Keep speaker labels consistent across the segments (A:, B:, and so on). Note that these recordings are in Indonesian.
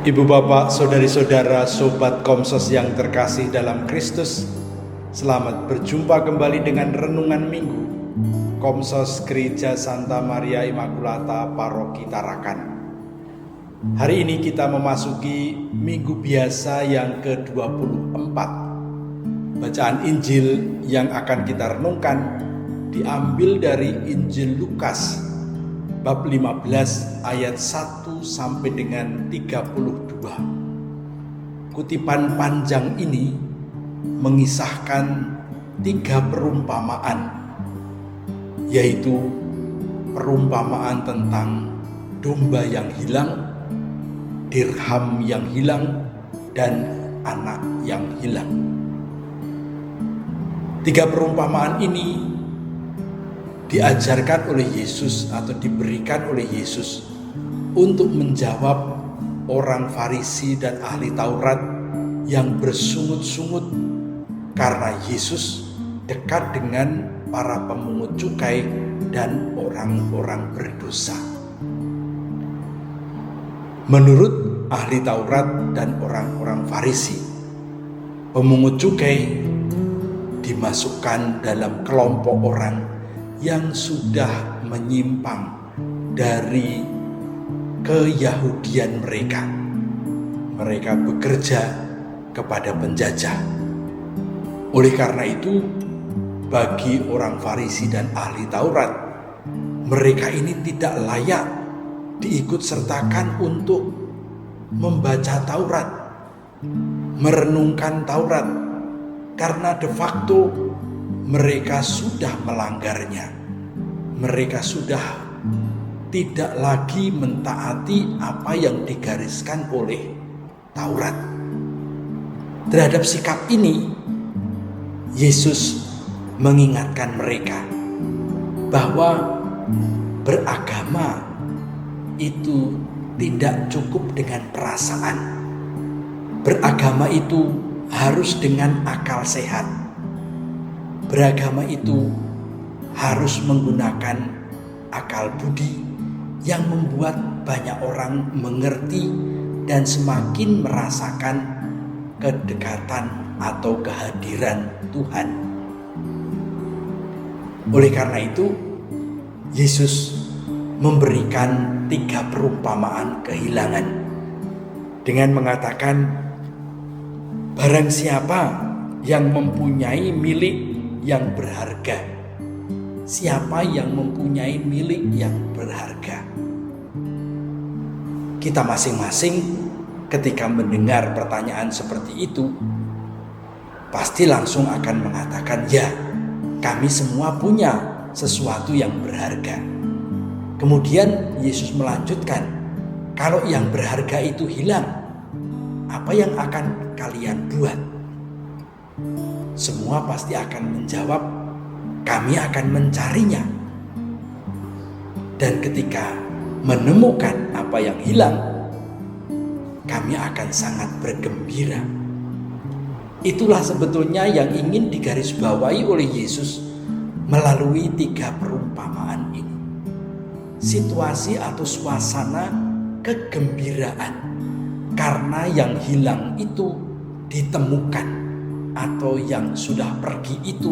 A: Ibu bapak, saudari-saudara, sobat Komsos yang terkasih dalam Kristus, selamat berjumpa kembali dengan Renungan Minggu Komsos Gereja Santa Maria Immaculata Paroki Tarakan. Hari ini kita memasuki Minggu Biasa yang ke-24. Bacaan Injil yang akan kita renungkan diambil dari Injil Lukas bab 15 ayat 1 sampai dengan 32. Kutipan panjang ini mengisahkan 3 perumpamaan, yaitu perumpamaan tentang domba yang hilang, dirham yang hilang, dan anak yang hilang. 3 perumpamaan ini diajarkan oleh Yesus atau diberikan oleh Yesus untuk menjawab orang Farisi dan ahli Taurat yang bersungut-sungut karena Yesus dekat dengan para pemungut cukai dan orang-orang berdosa. Menurut ahli Taurat dan orang-orang Farisi, pemungut cukai dimasukkan dalam kelompok orang yang sudah menyimpang dari keyahudian mereka. Mereka bekerja kepada penjajah. Oleh karena itu, bagi orang Farisi dan ahli Taurat, mereka ini tidak layak diikut sertakan untuk membaca Taurat, merenungkan Taurat, karena de facto mereka sudah melanggarnya. Mereka sudah tidak lagi mentaati apa yang digariskan oleh Taurat. Terhadap sikap ini, Yesus mengingatkan mereka bahwa beragama itu tidak cukup dengan perasaan. Beragama itu harus dengan akal sehat. Beragama itu harus menggunakan akal budi yang membuat banyak orang mengerti dan semakin merasakan kedekatan atau kehadiran Tuhan. Oleh karena itu, Yesus memberikan 3 perumpamaan kehilangan dengan mengatakan, barang siapa yang mempunyai milik yang berharga. Siapa yang mempunyai milik yang berharga? Kita masing-masing ketika mendengar pertanyaan seperti itu, pasti langsung akan mengatakan, ya, kami semua punya sesuatu yang berharga. Kemudian Yesus melanjutkan, kalau yang berharga itu hilang, apa yang akan kalian buat? Semua pasti akan menjawab, kami akan mencarinya. Dan ketika menemukan apa yang hilang, kami akan sangat bergembira. Itulah sebetulnya yang ingin digarisbawahi oleh Yesus melalui 3 perumpamaan ini. Situasi atau suasana kegembiraan karena yang hilang itu ditemukan, atau yang sudah pergi itu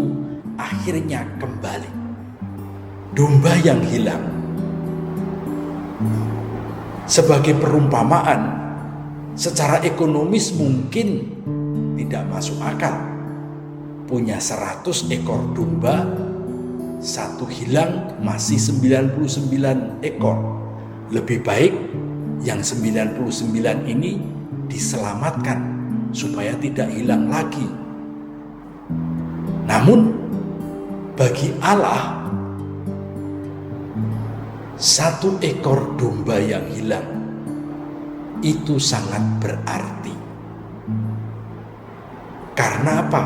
A: akhirnya kembali. Domba yang hilang sebagai perumpamaan secara ekonomis mungkin tidak masuk akal. Punya 100 ekor domba, 1 hilang, masih 99 ekor. Lebih baik yang 99 ini diselamatkan supaya tidak hilang lagi. Namun bagi Allah, 1 ekor domba yang hilang itu sangat berarti. Karena apa?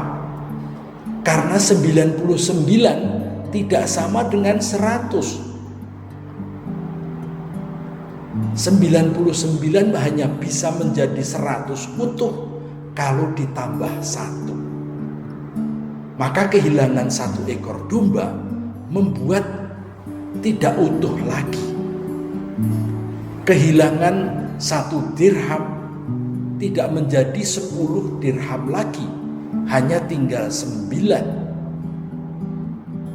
A: Karena 99 tidak sama dengan 100. 99 hanya bisa menjadi 100 utuh kalau ditambah 1. Maka kehilangan 1 ekor domba membuat tidak utuh lagi. Kehilangan 1 dirham tidak menjadi 10 dirham lagi, hanya tinggal 9.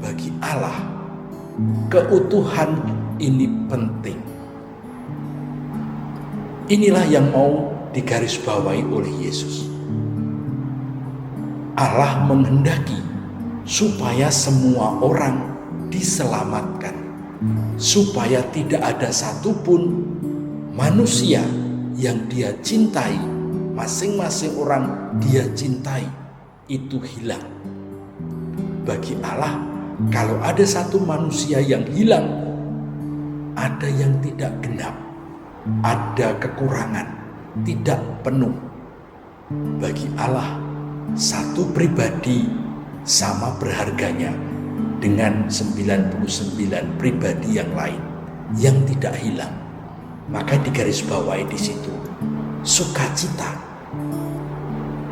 A: Bagi Allah, keutuhan ini penting. Inilah yang mau digarisbawahi oleh Yesus. Allah menghendaki supaya semua orang diselamatkan, supaya tidak ada satupun manusia yang dia cintai, masing-masing orang dia cintai, itu hilang. Bagi Allah, kalau ada satu manusia yang hilang, ada yang tidak genap, ada kekurangan, tidak penuh. Bagi Allah, satu pribadi sama berharganya dengan 99 pribadi yang lain yang tidak hilang. Maka digarisbawahi di situ sukacita.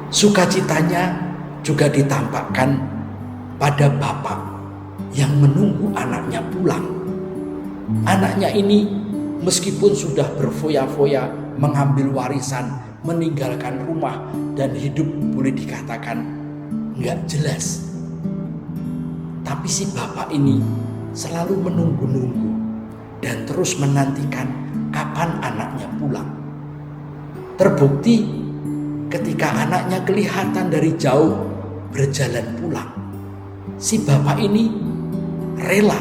A: Sukacitanya juga ditampakkan pada bapak yang menunggu anaknya pulang. Anaknya ini meskipun sudah berfoya-foya mengambil warisan, meninggalkan rumah, dan hidup boleh dikatakan nggak jelas, tapi si bapak ini selalu menunggu-nunggu dan terus menantikan kapan anaknya pulang. Terbukti ketika anaknya kelihatan dari jauh berjalan pulang, si bapak ini rela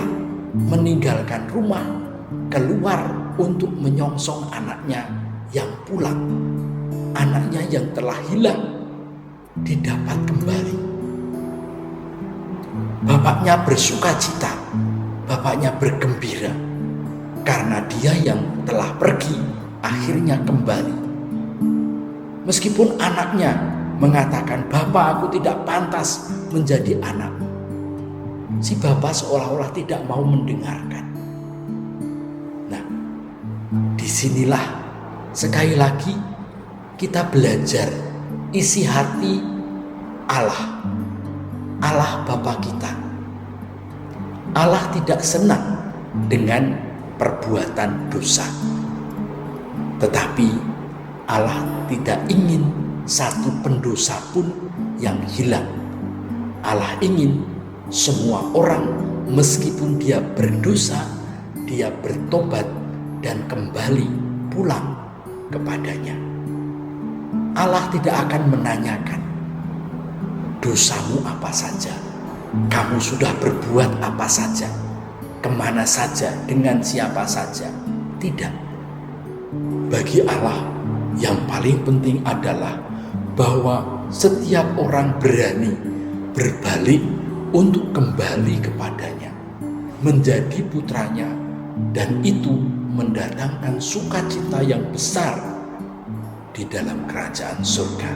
A: meninggalkan rumah, keluar untuk menyongsong anaknya yang pulang. Anaknya yang telah hilang didapat kembali. Bapaknya bersukacita, bapaknya bergembira karena dia yang telah pergi akhirnya kembali. Meskipun anaknya mengatakan, "Bapak, aku tidak pantas menjadi anak," si bapak seolah-olah tidak mau mendengarkan. Nah, disinilah sekali lagi kita belajar isi hati Allah. Allah Bapa kita. Allah tidak senang dengan perbuatan dosa. Tetapi Allah tidak ingin satu pendosa pun yang hilang. Allah ingin semua orang meskipun dia berdosa, dia bertobat dan kembali pulang kepadanya. Allah tidak akan menanyakan, dosamu apa saja, kamu sudah berbuat apa saja, kemana saja, dengan siapa saja. Tidak. Bagi Allah yang paling penting adalah bahwa setiap orang berani berbalik untuk kembali kepadanya, menjadi putranya, dan itu mendatangkan sukacita yang besar di dalam kerajaan surga.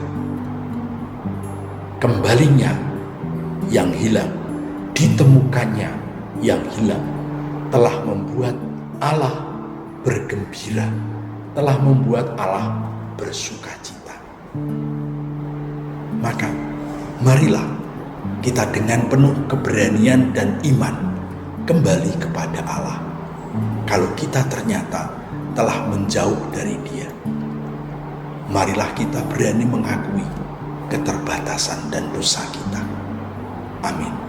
A: Kembalinya yang hilang, ditemukannya yang hilang, telah membuat Allah bergembira, telah membuat Allah bersukacita. Maka marilah kita dengan penuh keberanian dan iman kembali kepada Allah. Kalau kita ternyata telah menjauh dari Dia, marilah kita berani mengakui keterbatasan dan dosa kita. Amin.